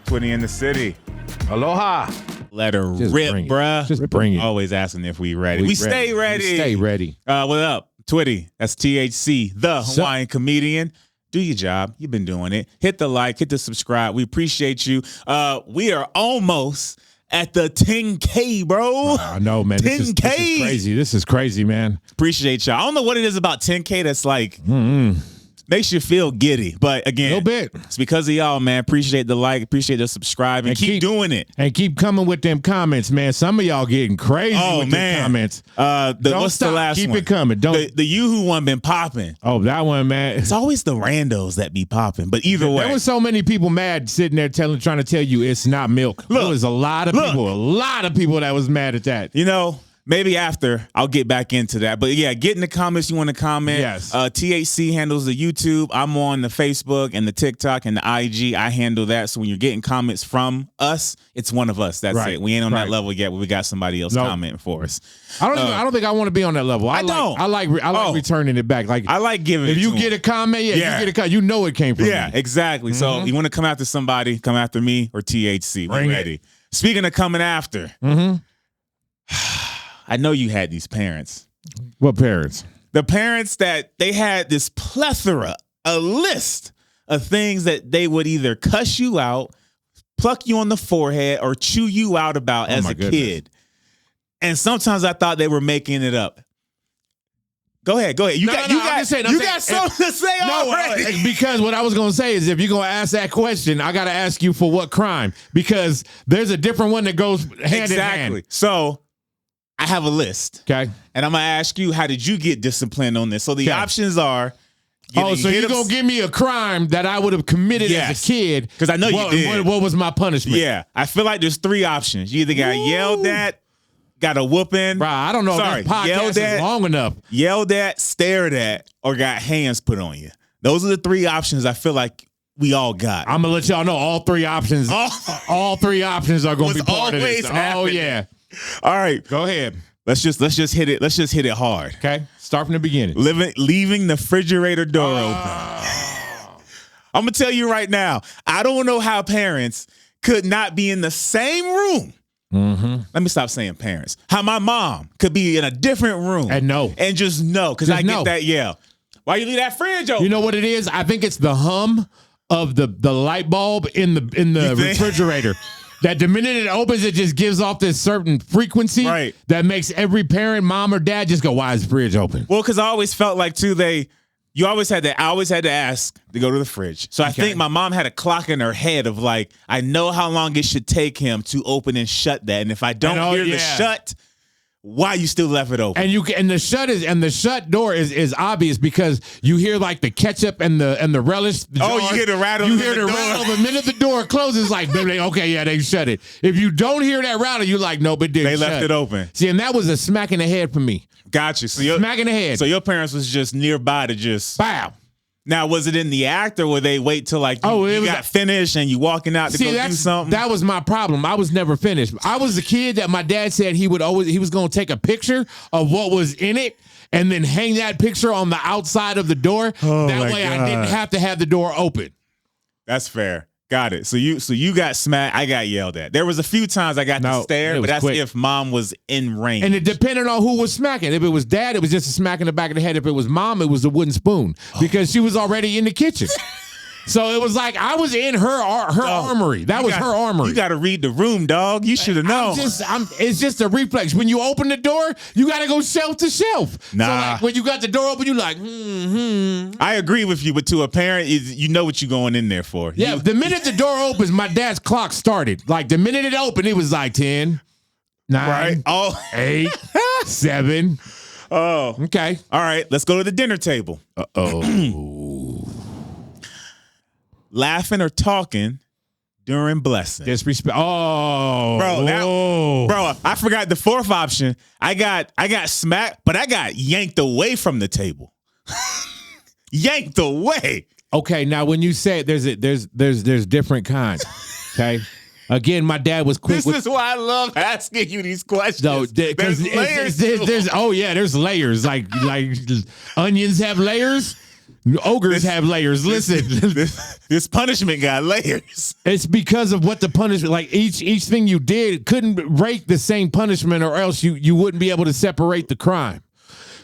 Twitty in the City. Aloha. Let her rip, bruh. Just bring it. Always asking if we ready. We stay ready. We stay ready. What up? Twitty. That's THC, the Hawaiian comedian. Do your job. You've been doing it. Hit the like, hit the subscribe. We appreciate you. We are almost at the 10K, bro. I know, man. 10K. This is crazy. This is crazy, man. Appreciate y'all. I don't know what it is about 10K that's like makes you feel giddy. But again, a little bit. It's because of y'all, man. Appreciate the like, appreciate the subscribe, and keep doing it. And keep coming with them comments, man. Some of y'all getting crazy with them comments. What's stop. the last keep one? It coming. Don't the Yoo-Hoo one been popping. Oh, that one, man. It's always the randos that be popping. But either way. There was so many people mad sitting there trying to tell you it's not milk. Look, there was a lot of people that was mad at that. You know, maybe after I'll get back into that. But yeah, get in the comments. You want to comment? Yes. THC handles the YouTube. I'm on the Facebook and the TikTok and the IG. I handle that. So when you're getting comments from us, it's one of us. That's it. We ain't on that level yet, but we got somebody else commenting for us. I don't think I want to be on that level. I like returning it back. Like I like giving. If you get a comment, you get a comment. You know it came from me. Yeah, exactly. So you want to come after somebody, come after me or THC. We're ready. Speaking of coming after. I know you had these parents. What parents? The parents that they had this plethora, a list of things that they would either cuss you out, pluck you on the forehead, or chew you out about as a kid. And sometimes I thought they were making it up. Go ahead. You got something to say already. Because what I was going to say is if you're going to ask that question, I got to ask you for what crime? Because there's a different one that goes hand in hand. So I have a list. Okay. And I'm going to ask you, how did you get disciplined on this? So the options are. So you're going to give me a crime that I would have committed as a kid. Because I know you did. What was my punishment? Yeah. I feel like there's three options. You either got yelled at, got a whooping. Bro, I don't know if this podcast is long enough. Yelled at, stared at, or got hands put on you. Those are the three options I feel like we all got. I'm going to let y'all know all three options. All three options are going to be part of this. Happening. Oh, yeah. All right, go ahead. Let's just hit it. Let's just hit it hard. Okay, start from the beginning. Leaving the refrigerator door open. I'm gonna tell you right now. I don't know how parents could not be in the same room. Let me stop saying parents. How my mom could be in a different room and just know because I get that yell. Why you leave that fridge open? You know what it is? I think it's the hum of the light bulb in the refrigerator. That the minute it opens, it just gives off this certain frequency that makes every parent, mom or dad, just go, why is the fridge open? Well, because I always felt like, too, I always had to ask to go to the fridge. So I think my mom had a clock in her head of like, I know how long it should take him to open and shut that. And if I don't hear the shut, why you still left it open? And the shut door is obvious because you hear like the ketchup and the relish. You hear the rattle. You hear the rattle. The minute the door closes, like okay, yeah, they shut it. If you don't hear that rattle, you're like, no, but they left it open. See, and that was a smack in the head for me. Gotcha. So smack in the head. So your parents was just nearby to just bow. Now, was it in the act or would they wait till like you got finished and you walking out to go do something? That was my problem. I was never finished. I was the kid that my dad said he was going to take a picture of what was in it and then hang that picture on the outside of the door. That way I didn't have to have the door open. That's fair. Got it. So you got smacked. I got yelled at. There was a few times I got to stare, but that's quick. If mom was in range. And it depended on who was smacking. If it was dad, it was just a smack in the back of the head. If it was mom, it was a wooden spoon because she was already in the kitchen. So it was like I was in her armory. That was her armory. You got to read the room, dog. You should have known. It's just a reflex. When you open the door, you got to go shelf to shelf. Nah. So like when you got the door open, you like, I agree with you, but to a parent, you know what you're going in there for. Yeah, the minute the door opens, my dad's clock started. Like the minute it opened, it was like 10, 9, 8, 7. Oh. Okay. All right, let's go to the dinner table. Laughing or talking during blessing. Disrespect. Oh, bro, I forgot the fourth option. I got smacked, but I got yanked away from the table. Yanked away. Okay, now when you say it, there's different kinds. Okay. Again, my dad was quick. This is why I love asking you these questions. No, there's layers. There's layers. Like onions have layers. Ogres have layers. Listen, this punishment got layers. It's because of what the punishment, like each thing you did couldn't rate the same punishment, or else you wouldn't be able to separate the crime.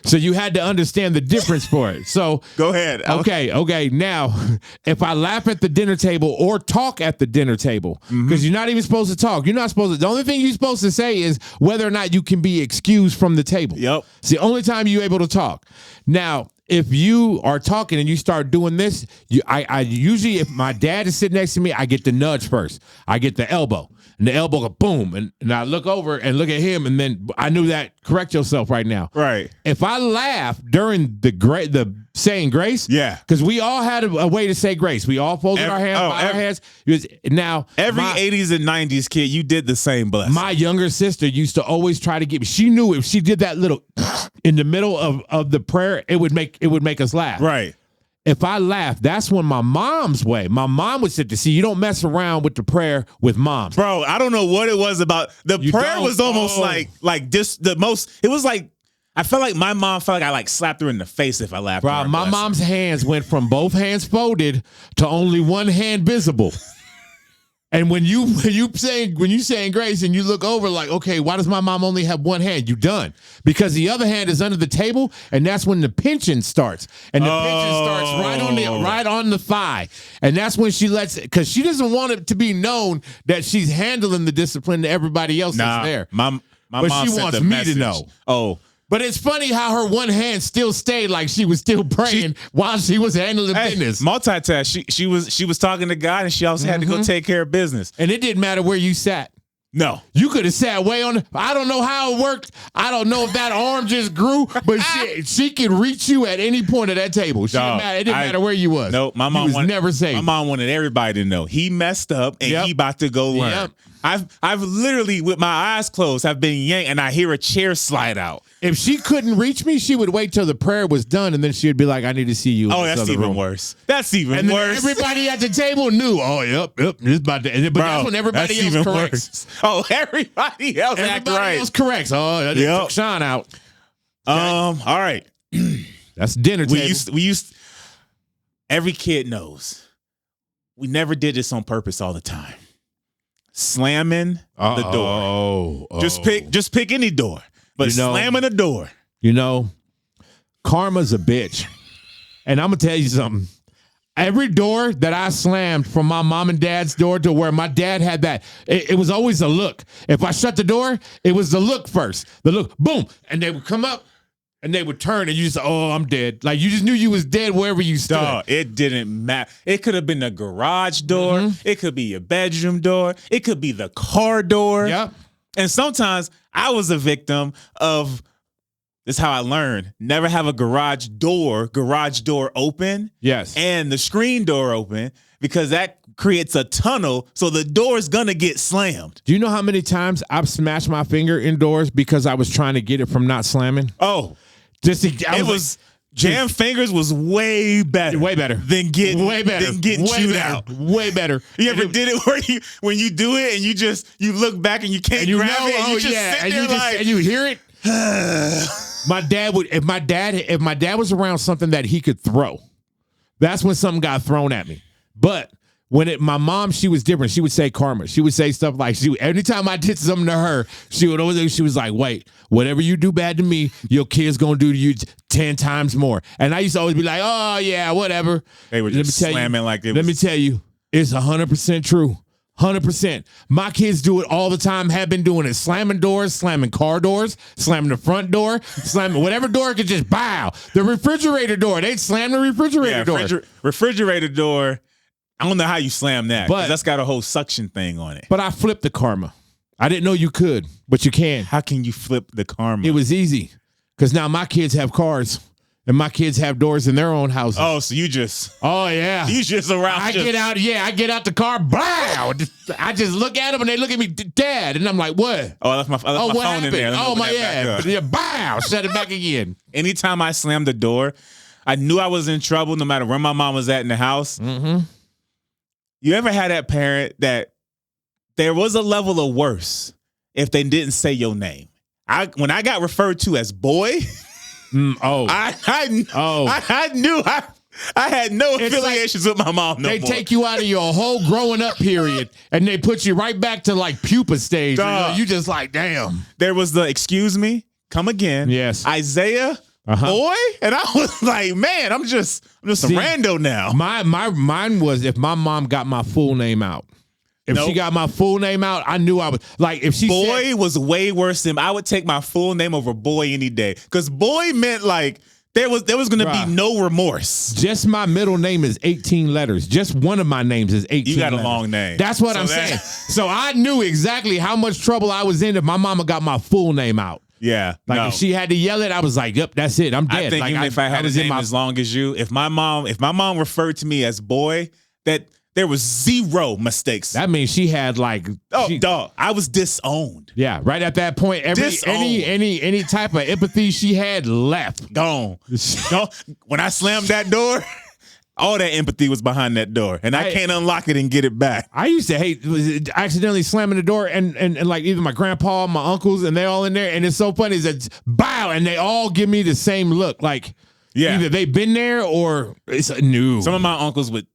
So you had to understand the difference for it. So go ahead. Okay. Now, if I laugh at the dinner table or talk at the dinner table, because you're not even supposed to talk. You're not supposed to. The only thing you're supposed to say is whether or not you can be excused from the table. Yep. It's the only time you're able to talk. Now, if you are talking and you start doing this, I usually, if my dad is sitting next to me, I get the nudge first. I get the elbow. And the elbow go boom, and I look over and look at him, and then I knew that. Correct yourself right now. Right. If I laugh during the saying grace, yeah, because we all had a way to say grace. We all folded our hands, our hands. Now, every 80s and 90s kid, you did the same blessing. My younger sister used to always try to get me. She knew if she did that little in the middle of the prayer, it would make us laugh. Right. If I laugh, that's when my mom's way. My mom would sit to see. You don't mess around with the prayer with moms. Bro, I don't know what it was about. The prayer was almost like this. The most. It was like I felt like my mom felt like I slapped her in the face if I laughed. Bro, my mom's hands went from both hands folded to only one hand visible. And when you saying grace and you look over like, okay, why does my mom only have one hand? You done. Because the other hand is under the table, and that's when the pinching starts. And the pinching starts right on the thigh. And that's when she lets it, because she doesn't want it to be known that she's handling the discipline to everybody else that's there. My but mom she wants me to know. Oh. But it's funny how her one hand still stayed like she was still praying while she was handling business. Multitask. She was talking to God, and she also had to go take care of business. And it didn't matter where you sat. No. You could have sat way on. I don't know how it worked. I don't know if that arm just grew, but she could reach you at any point of that table. It didn't matter where you was. No, my mom was never safe. My mom wanted everybody to know he messed up and he about to go learn. Yep. I've literally, with my eyes closed, have been yanked, and I hear a chair slide out. If she couldn't reach me, she would wait till the prayer was done, and then she'd be like, "I need to see you." Oh, that's even worse. That's even worse. Everybody at the table knew. Oh, yep. It's about to. But that's when everybody else corrects. Oh, everybody else act right. Everybody else corrects. Oh, that took Sean out. All right. That's dinner table. We used. Every kid knows. We never did this on purpose all the time. Slamming the door. Just pick any door. But slamming the door. You know, karma's a bitch. And I'm going to tell you something. Every door that I slammed from my mom and dad's door to where my dad had that, it was always a look. If I shut the door, it was the look first. The look, boom. And they would come up and they would turn and you just, oh, I'm dead. Like you just knew you was dead wherever you stood. Dog, it didn't matter. It could have been a garage door. Mm-hmm. It could be your bedroom door. It could be the car door. Yep. And sometimes I was a victim of, this is how I learned, never have a garage door open. Yes. And the screen door open, because that creates a tunnel, so the door is going to get slammed. Do you know how many times I've smashed my finger indoors because I was trying to get it from not slamming? Oh. Jam fingers was way better. Way better. Than getting chewed out. Way better. You ever did it where when you do it and you look back and you can't grab it and you just sit there and you hear it? My dad would, if my dad was around something that he could throw, that's when something got thrown at me. But my mom, she was different. She would say karma. She would say stuff like, anytime I did something to her, she was like, wait, whatever you do bad to me, your kid's going to do to you 10 times more. And I used to always be like, oh yeah, whatever. They were just slamming like it was. Let me tell you, it's 100% true. 100%. My kids do it all the time, have been doing it. Slamming doors, slamming car doors, slamming the front door, slamming whatever door could just bow. The refrigerator door, they'd slam the refrigerator door. Refrigerator door, I don't know how you slam that, because that's got a whole suction thing on it. But I flipped the karma. I didn't know you could, but you can. How can you flip the karma? It was easy, because now my kids have cars. And my kids have doors in their own houses. Oh, so you just... Oh, yeah. You just around... I get out the car, blow! I just look at them, and they look at me, Dad. And I'm like, what? Oh, I left my phone in there. Oh, my, yeah. Bow! Shut it back again. Anytime I slammed the door, I knew I was in trouble no matter where my mom was at in the house. Mm-hmm. You ever had that parent that there was a level of worse if they didn't say your name? When I got referred to as boy... I I had no affiliations with my mom no more. They take you out of your whole growing up period and they put you right back to like pupa stage. You just like, damn. There was the excuse me, come again. Yes. Isaiah, boy. And I was like, man, I'm just a rando now. Mine was if my mom got my full name out. If she got my full name out, I knew I was like, if she boy was way worse than I would take my full name over boy any day. Because boy meant like there was gonna be no remorse. Just my middle name is 18 letters. Just one of my names is 18 You got letters. a long name. That's what I'm saying. So I knew exactly how much trouble I was in if my mama got my full name out. Yeah. Like if she had to yell it, I was like, yep, that's it. I'm dead. I think like, even if I had a name as long as you, if my mom referred to me as boy, that there was zero mistakes. That means she had like dog. I was disowned. Yeah, right at that point, any type of empathy she had left. Gone. When I slammed that door, all that empathy was behind that door. And I can't unlock it and get it back. I used to hate accidentally slamming the door and like either my grandpa, my uncles, and they all in there. And it's so funny is that bow, and they all give me the same look. Like either they've been there or it's new. Some of my uncles would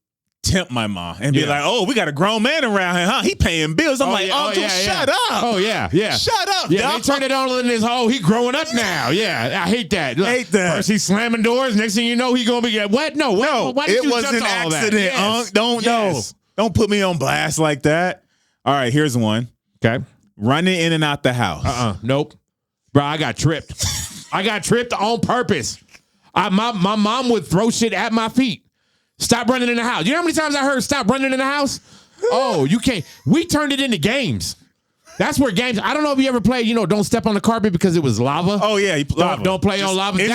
tempt my mom and be like, "Oh, we got a grown man around here, huh? He paying bills." I'm like, "Uncle, shut up!" Oh yeah, shut up. Yeah, they turn it on in this. Oh, he growing up now. Yeah, I hate that. Hate that. First he's slamming doors. Next thing you know, he gonna be what? No, why did it you was jump an to all accident. That? Yes. Don't put me on blast like that. All right, here's one. Okay, running in and out the house. Nope, bro. I got tripped. I got tripped on purpose. My mom would throw shit at my feet. Stop running in the house. You know how many times I heard stop running in the house? Oh, you can't. We turned it into games. That's where games. I don't know if you ever played, don't step on the carpet because it was lava. Oh, yeah. Don't play on lava.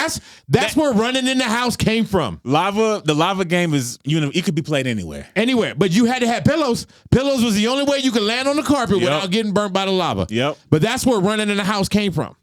That's where running in the house came from. The lava game is, it could be played anywhere. Anywhere. But you had to have pillows. Pillows was the only way you could land on the carpet without getting burnt by the lava. Yep. But that's where running in the house came from.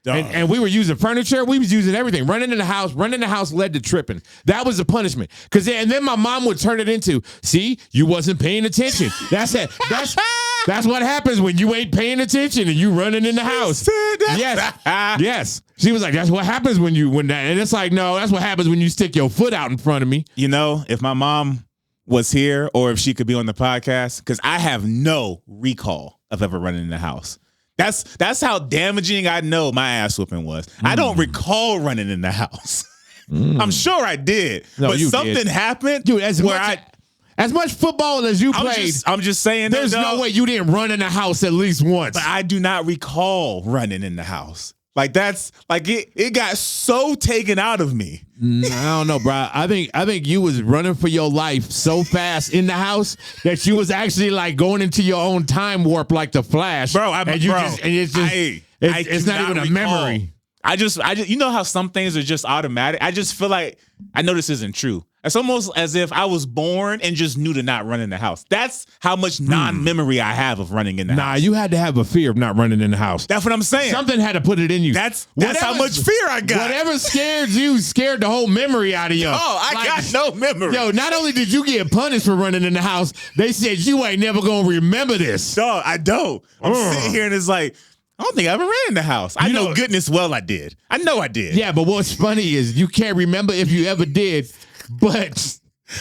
And we were using furniture. We was using everything. Running in the house led to tripping. That was the punishment. And then my mom would turn it into, see, you wasn't paying attention. That's it. That's what happens when you ain't paying attention and you running in the house. Yes. Yes. She was like, that's what happens when that. And it's like, no, that's what happens when you stick your foot out in front of me. If my mom was here or if she could be on the podcast, because I have no recall of ever running in the house. That's how damaging I know my ass whooping was. I don't recall running in the house. I'm sure I did, but something happened. Dude, as much football as you played, I'm just saying. There's no way you didn't run in the house at least once. But I do not recall running in the house. Like that's like it got so taken out of me. I don't know, bro. I think you was running for your life so fast in the house that you was actually like going into your own time warp like the Flash, bro. It's not even a memory. I just how some things are just automatic. I just feel like I know this isn't true. It's almost as if I was born and just knew to not run in the house. That's how much non-memory I have of running in the house. Nah, you had to have a fear of not running in the house. That's what I'm saying. Something had to put it in you. That's how much fear I got. Whatever scared you scared the whole memory out of you. Oh, I got no memory. Yo, not only did you get punished for running in the house, they said you ain't never gonna remember this. No, I don't. I'm sitting here and it's like, I don't think I ever ran in the house. I know goodness well I did. I know I did. Yeah, but what's funny is you can't remember if you ever did, but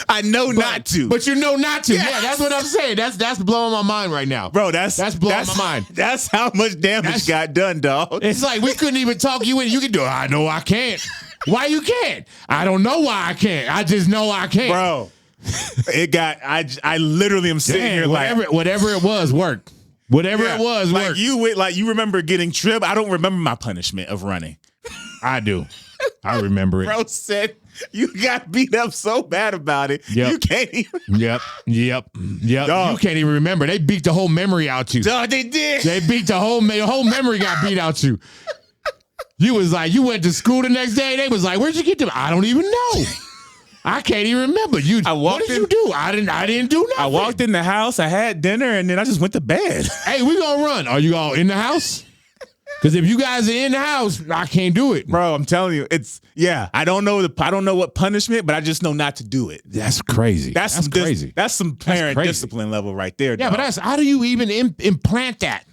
I know not to. But you know not to. Yes. Yeah, that's what I'm saying. That's blowing my mind right now. Bro, that's blowing my mind. That's how much damage got done, dog. It's like we couldn't even talk you in. You can do it. I know I can't. Why you can't? I don't know why I can't. I just know I can't. Bro, I literally am sitting here whatever it was worked. Whatever it was worked. You remember getting tripped. I don't remember my punishment of running. I do. I remember it. Bro said you got beat up so bad about it. Yep. You can't even. Yep. Dog. You can't even remember. They beat the whole memory out you. Dog, they did. They beat the whole memory got beat out you. You was like, you went to school the next day. They was like, where'd you get them? I don't even know. I can't even remember. What did you do? I didn't do nothing. I walked in the house. I had dinner, and then I just went to bed. Hey, we gonna run. Are you all in the house? Because if you guys are in the house, I can't do it, bro. I'm telling you, I don't know what punishment, but I just know not to do it. That's crazy. That's crazy. That's some parent discipline level right there. Yeah, dog. But how do you even implant that?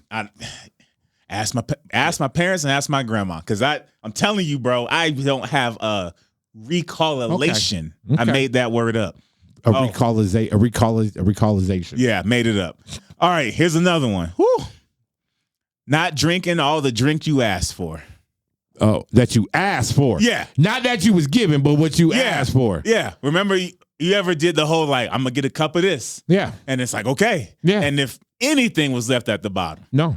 Ask my parents and ask my grandma, because I'm telling you, bro, I don't have Recolation. Okay. I made that word up. A recallization. Yeah, made it up. All right, here's another one. Whew. Not drinking all the drink you asked for. Oh, that you asked for. Yeah. Not that you was given, but what you asked for. Yeah. Remember, you ever did the whole, like, I'm going to get a cup of this? Yeah. And it's like, okay. Yeah. And if anything was left at the bottom. No.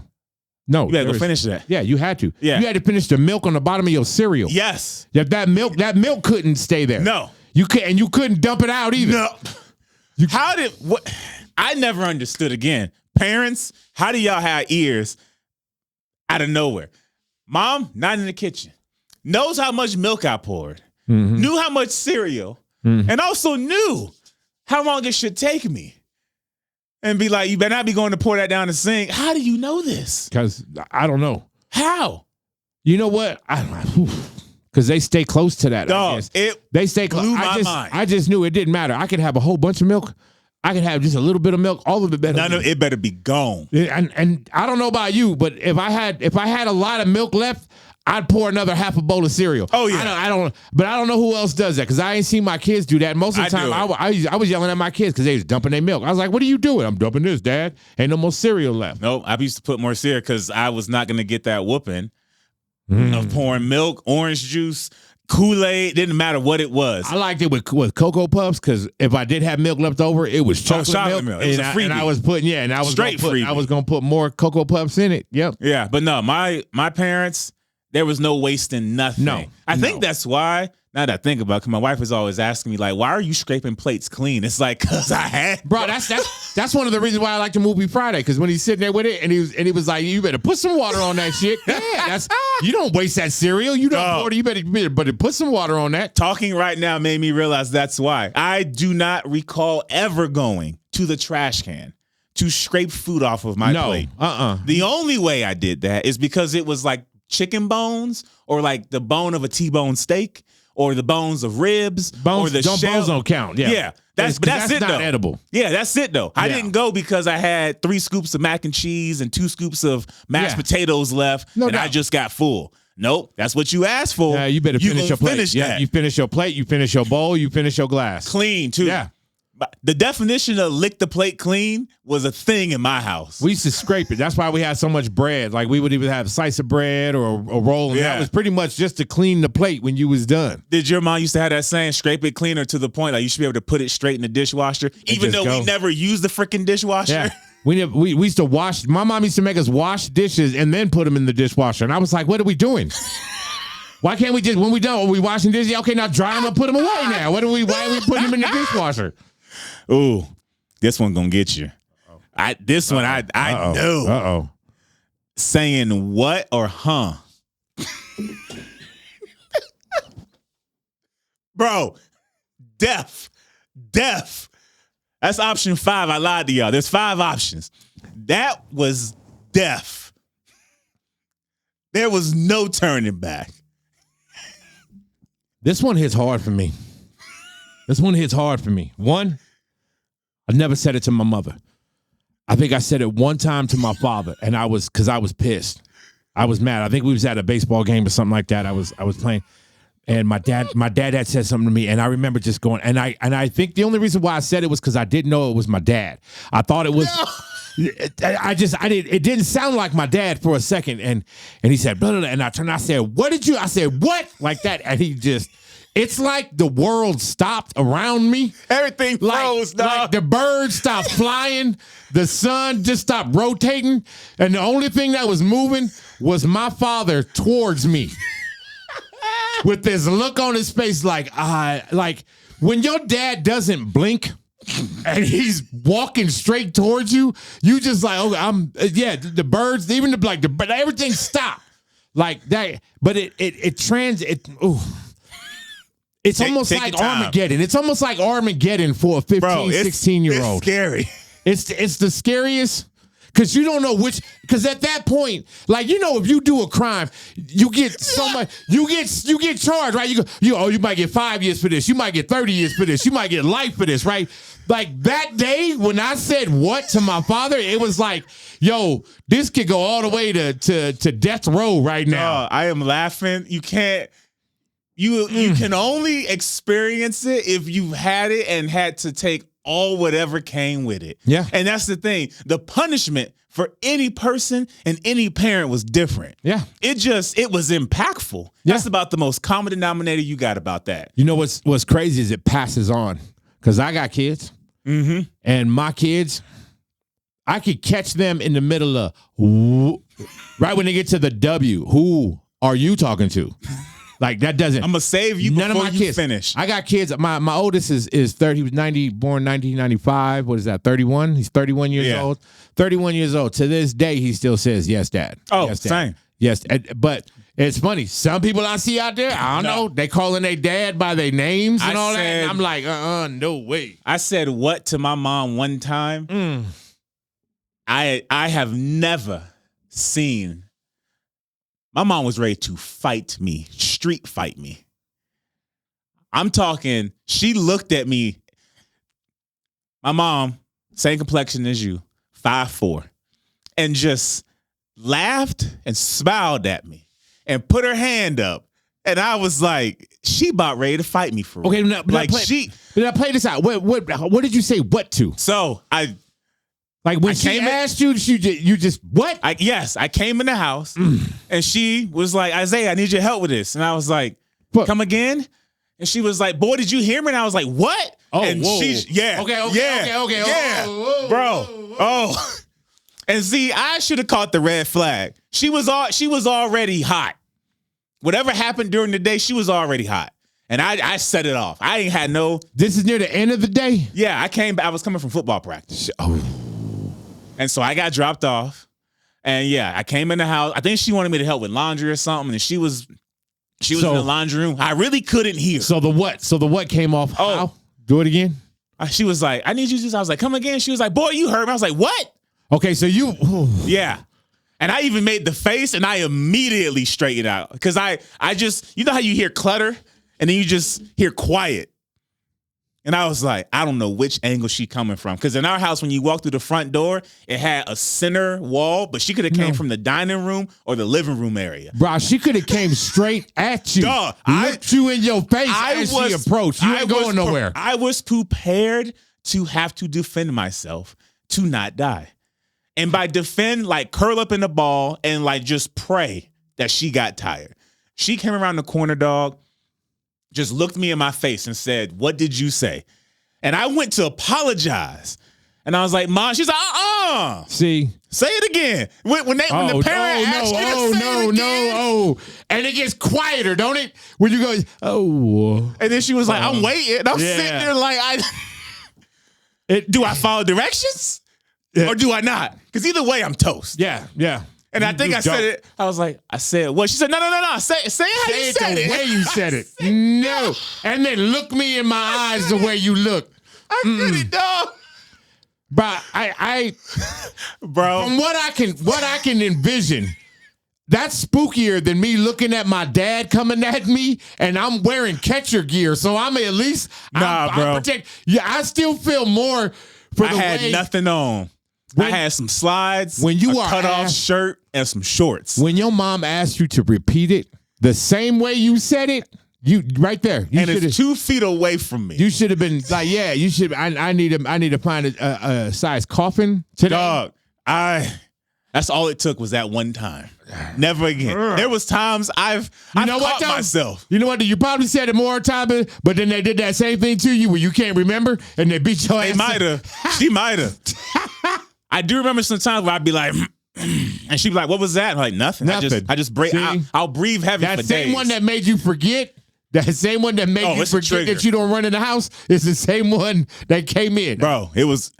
You better go finish that. Yeah, you had to. Yeah. You had to finish the milk on the bottom of your cereal. Yes. That milk couldn't stay there. No. You couldn't dump it out either. No. I never understood again. Parents, how do y'all have ears out of nowhere? Mom, not in the kitchen. Knows how much milk I poured. Mm-hmm. Knew how much cereal. Mm-hmm. And also knew how long it should take me. And be like, you better not be going to pour that down the sink. How do you know this? Because I don't know. How? You know what? Because they stay close to that. Dog, they stay close. Blew my mind. I just knew it didn't matter. I could have a whole bunch of milk. I could have just a little bit of milk. All of it better. None of it better be gone. And I don't know about you, but if I had a lot of milk left, I'd pour another half a bowl of cereal. Oh yeah. I don't know who else does that because I ain't seen my kids do that. Most of the time, I was yelling at my kids because they was dumping their milk. I was like, "What are you doing?" "I'm dumping this, Dad. Ain't no more cereal left." Nope. I used to put more cereal because I was not going to get that whooping of pouring milk, orange juice, Kool-Aid. Didn't matter what it was. I liked it with Cocoa Puffs because if I did have milk left over, it was chocolate milk. It was a freebie. And I was putting I was gonna put more Cocoa Puffs in it. Yep. Yeah, but no, my parents. There was no wasting nothing. No. I think that's why, now that I think about it, because my wife was always asking me, like, why are you scraping plates clean? It's like, because I had. Bro, that's one of the reasons why I like the movie Friday, because when he's sitting there with it, and he was like, you better put some water on that shit. Yeah, you don't waste that cereal. You don't pour it. You better put some water on that. Talking right now made me realize that's why. I do not recall ever going to the trash can to scrape food off of my plate. The only way I did that is because it was like chicken bones or like the bone of a T-bone steak or the bones of ribs or the shell. Bones don't count. Yeah. That's it not though. Edible. Yeah, that's it though. I didn't go because I had 3 scoops of mac and cheese and 2 scoops of mashed potatoes left I just got full. Nope, that's what you asked for. Yeah, you better finish your plate. Yeah, you finish your plate, you finish your bowl, you finish your glass. Clean too. Yeah. The definition of lick the plate clean was a thing in my house. We used to scrape it. That's why we had so much bread. Like we would even have a slice of bread or a roll. And that was pretty much just to clean the plate when you was done. Did your mom used to have that saying, scrape it cleaner to the point like you should be able to put it straight in the dishwasher, even though we never used the freaking dishwasher? Yeah. We used to wash. My mom used to make us wash dishes and then put them in the dishwasher. And I was like, what are we doing? Why can't we just, when we done, are we washing dishes? Okay, now dry them and put them away now. Why are we putting them in the dishwasher? Ooh, this one gonna get you. I know. Uh-oh. Saying what or huh? Bro, deaf. That's option 5. I lied to y'all. There's 5 options. That was deaf. There was no turning back. This one hits hard for me. One, I never said it to my mother. I think I said it one time to my father, and because I was pissed. I was mad. I think we was at a baseball game or something like that. I was playing, and my dad had said something to me, and I remember just going, and I think the only reason why I said it was because I didn't know it was my dad. I thought it was. No. It didn't sound like my dad for a second, and he said, blah, blah, blah, and I turned. I said, what did you? I said, what? Like that, and he just. It's like the world stopped around me. Everything froze, like the birds stopped flying. The sun just stopped rotating. And the only thing that was moving was my father towards me. With this look on his face like when your dad doesn't blink and he's walking straight towards you, you just like, okay, the birds, even but everything stopped. Like that. But it's almost like Armageddon. It's almost like Armageddon for a 15, 16-year-old. It's scary. It's the scariest because you don't know because at that point, like, if you do a crime, you get so much, you get charged, right? You might get 5 years for this. You might get 30 years for this. You might get life for this, right? Like that day when I said what to my father, it was like, yo, this could go all the way to death row right now. I am laughing. You can't. You can only experience it if you've had it and had to take all whatever came with it. Yeah. And that's the thing. The punishment for any person and any parent was different. Yeah. It was impactful. That's about the most common denominator you got about that. You know what's crazy is it passes on. Because I got kids. Mm-hmm. And my kids, I could catch them in the middle of, right when they get to the W, who are you talking to? Like that doesn't. I'm gonna save you none before of my you kids finish. I got kids. My oldest is 30. He was born 1995. What is that? 31. He's 31 years old. 31 years old. To this day, he still says yes, Dad. Oh, yes, Dad. same. Yes, but it's funny. Some people I see out there, I don't know. They calling their dad by their names and all that. And I'm like, no way. I said what to my mom one time. I have never seen. My mom was ready to fight me, street fight me. I'm talking, she looked at me. My mom, same complexion as you, 5'4", and just laughed and smiled at me and put her hand up. And I was like, she about ready to fight me for real. Okay, like did I play this out? What did you say what to? So when she asked you just what? I came in the house and she was like, Isaiah, I need your help with this. And I was like, come again? And she was like, boy, did you hear me? And I was like, what? Oh, and whoa. Okay. Bro. Oh. And see, I should have caught the red flag. She was already hot. Whatever happened during the day, she was already hot. And I set it off. I ain't had no. This is near the end of the day? Yeah, I was coming from football practice. Oh. And so I got dropped off. And yeah, I came in the house. I think she wanted me to help with laundry or something. And she was in the laundry room. I really couldn't hear. So the what came off? Oh. How? Do it again? She was like, I need you to. I was like, come again. She was like, boy, you heard me. I was like, what? Okay, so you. Yeah. And I even made the face and I immediately straightened out. Because I just, you know how you hear clutter and then you just hear quiet. And I was like, I don't know which angle she coming from. Because in our house, when you walk through the front door, it had a center wall, but she could have came from the dining room or the living room area. Bro, she could have came straight at you. Duh, looked you in your face as she approached. You ain't going nowhere. I was prepared to have to defend myself to not die. And by defend, like curl up in the ball and like just pray that she got tired. She came around the corner, dog, just looked me in my face and said, what did you say? And I went to apologize. And I was like, Mom, she's like, See? Say it again. When the parent asks you to say it again. And it gets quieter, don't it? When you go, oh. And then she was like, I'm waiting. And I'm sitting there like, do I follow directions? Or do I not? Because either way, I'm toast. Yeah. And I think I said it. I was like, I said what? She said, no. Say it how you said it. The way you said it. No. And then look me in my eyes the way you look. I couldn't, dog. But bro, from what I can envision, that's spookier than me looking at my dad coming at me and I'm wearing catcher gear. So I'm at least bro. I still feel more for the way. I had nothing on. I had some slides, when you a cut-off shirt, and some shorts. When your mom asked you to repeat it the same way you said it, you right there. And it's 2 feet away from me. You should have been like, yeah, you should. I need to find a size coffin today. Dog, that's all it took was that one time. Never again. There was times I've caught myself. You know what? You probably said it more times, but then they did that same thing to you where you can't remember and they beat your ass. They might have. She might have. I do remember some times where I'd be like, and she'd be like, what was that? I'm like, nothing. I just break. I'll breathe heavy for days. That same one that made you forget. That same one that made you forget that you don't run in the house is the same one that came in. Bro, it was,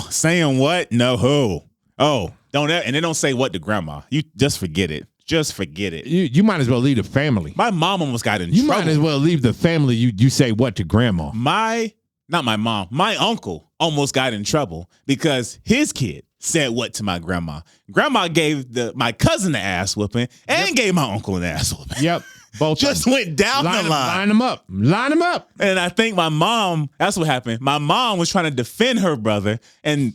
saying what? No, who? Don't ever, and they don't say what to grandma. You just forget it. Just forget it. You might as well leave the family. My mom almost got in trouble. You might as well leave the family. You say what to grandma. Not my mom. My uncle almost got in trouble because his kid said what to my grandma. Grandma gave my cousin the ass whooping and gave my uncle an ass whooping. Yep. Both just went down the line. Line them up. And I think my mom, that's what happened. My mom was trying to defend her brother and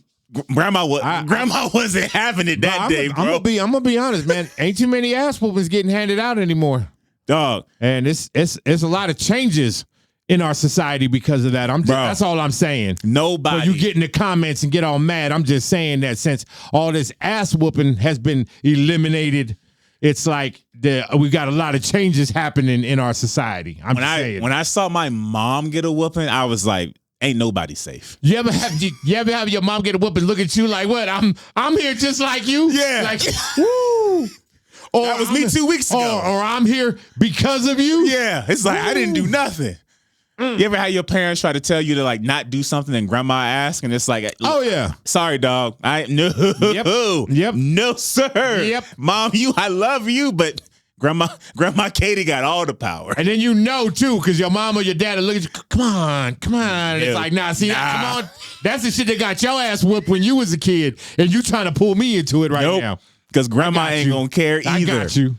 grandma wasn't having it that day, bro. I'm gonna be honest, man. Ain't too many ass whoopings getting handed out anymore. Dog. And it's a lot of changes in our society because of that. That's all I'm saying. Nobody. So you get in the comments and get all mad. I'm just saying that since all this ass whooping has been eliminated, it's like we got a lot of changes happening in our society. When I saw my mom get a whooping, I was like, ain't nobody safe. You ever have your mom get a whooping, look at you like, what? I'm here just like you? Yeah. Like, woo. Or that was me 2 weeks ago. Or I'm here because of you? Yeah. It's like, I didn't do nothing. You ever had your parents try to tell you to like not do something and grandma ask, and it's like, oh yeah, sorry, dog. No, no, sir. Yep, mom, I love you, but grandma Katie got all the power. And then too, because your mom or your dad will look at you. Come on. And it's like, come on. That's the shit that got your ass whooped when you was a kid, and you trying to pull me into it right now. Because grandma ain't gonna care either. I got you.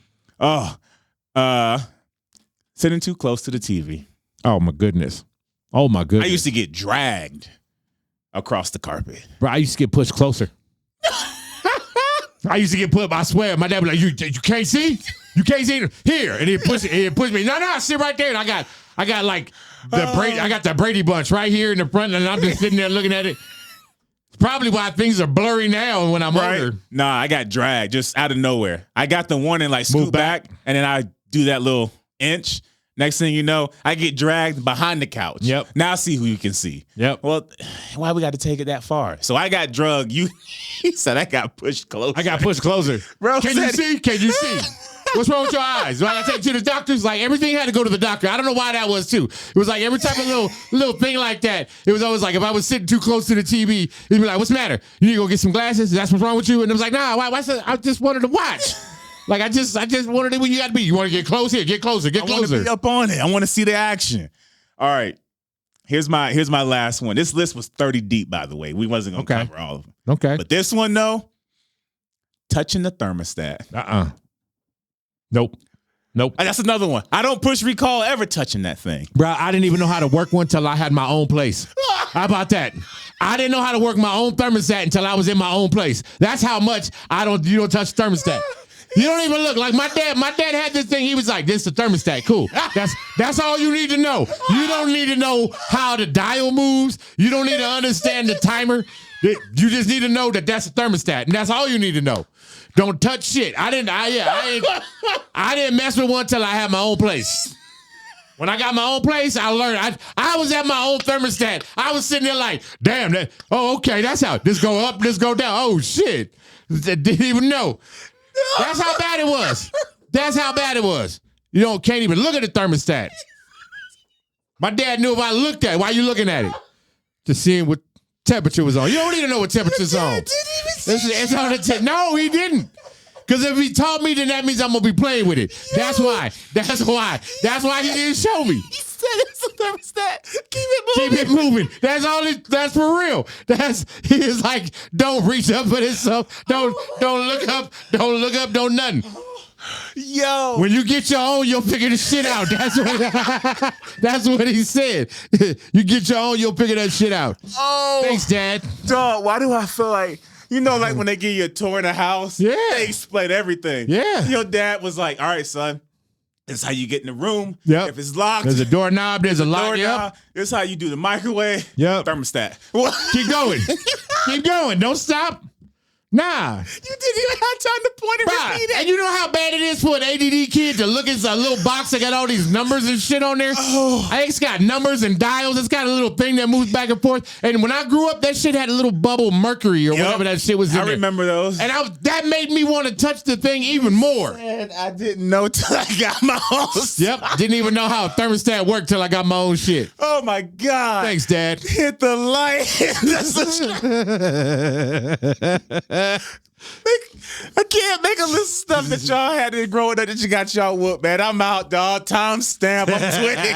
Sitting too close to the TV. Oh my goodness. I used to get dragged across the carpet. Bro, I used to get pushed closer. I used to get put, I swear, my dad was like, you can't see? You can't see? Here. And he pushed me. No, sit right there. And I got like I got the Brady Bunch right here in the front, and I'm just sitting there looking at it. Probably why things are blurry now when I'm older. Nah, I got dragged just out of nowhere. I got the warning, like scoot back, and then I do that little inch. Next thing you know, I get dragged behind the couch. Yep. Now I see who you can see. Yep. Well, why we got to take it that far? So I got drugged. He said I got pushed closer. I got pushed closer. Bro, Can you see? Can you see? What's wrong with your eyes? Like I take you to the doctors, like everything had to go to the doctor. I don't know why that was too. It was like every type of little thing like that. It was always like if I was sitting too close to the TV, it'd be like, what's the matter? You need to go get some glasses? That's what's wrong with you? And it was like, nah, why I just wanted to watch. Like I just wanted it when you got to be. You want to get close here? Get closer. Get closer. I want to be up on it. I want to see the action. All right. Here's my last one. This list was 30 deep, by the way. We wasn't gonna cover all of them. Okay. But this one though, touching the thermostat. Nope. That's another one. I don't push recall ever touching that thing. Bro, I didn't even know how to work one till I had my own place. How about that? I didn't know how to work my own thermostat until I was in my own place. That's how much you don't touch thermostat. You don't even look like my dad had this thing. He was like, this is the thermostat. Cool. That's all you need to know. You don't need to know how the dial moves. You don't need to understand the timer. You just need to know that that's a thermostat. And that's all you need to know. Don't touch shit. I didn't mess with one till I had my own place. When I got my own place, I learned. I was at my own thermostat. I was sitting there like, damn, okay, that's how. This go up, this go down. Oh, shit. Didn't even know. That's how bad it was. You can't even look at the thermostat. My dad knew if I looked at it. Why are you looking at it? To see what temperature was on. You don't need to know what temperature's on. It's on the no, he didn't. Because if he taught me, then that means I'm gonna be playing with it. That's why he didn't show me. He said it's a thermostat. Keep it moving. That's all. That's for real. He is like, don't reach up for this stuff. Don't look up. Don't look up. Don't nothing. Yo, when you get your own, you'll figure the shit out. That's what he said. You get your own, you'll figure that shit out. Oh, thanks, Dad. Dog, why do I feel like, like when they give you a tour in a house, they explain everything. Yeah. Your dad was like, all right, son, this is how you get in the room. Yep. If it's locked, there's a doorknob, there's a lock. Yep. This is how you do the microwave. Yep. Thermostat. Keep going. Keep going. Don't stop. Nah. You didn't even have time to point and repeat it. And you know how bad it is for an ADD kid to look at a little box that got all these numbers and shit on there? Oh. It's got numbers and dials. It's got a little thing that moves back and forth. And when I grew up, that shit had a little bubble mercury or whatever that shit was in there. I remember those. And that made me want to touch the thing even more. Man, I didn't know till I got my own. Yep. Didn't even know how a thermostat worked till I got my own shit. Oh, my God. Thanks, Dad. Hit the light. I can't make a list of stuff that y'all had to growing up that you got y'all whooped, man. I'm out, dog. Timestamp. I'm Twitty.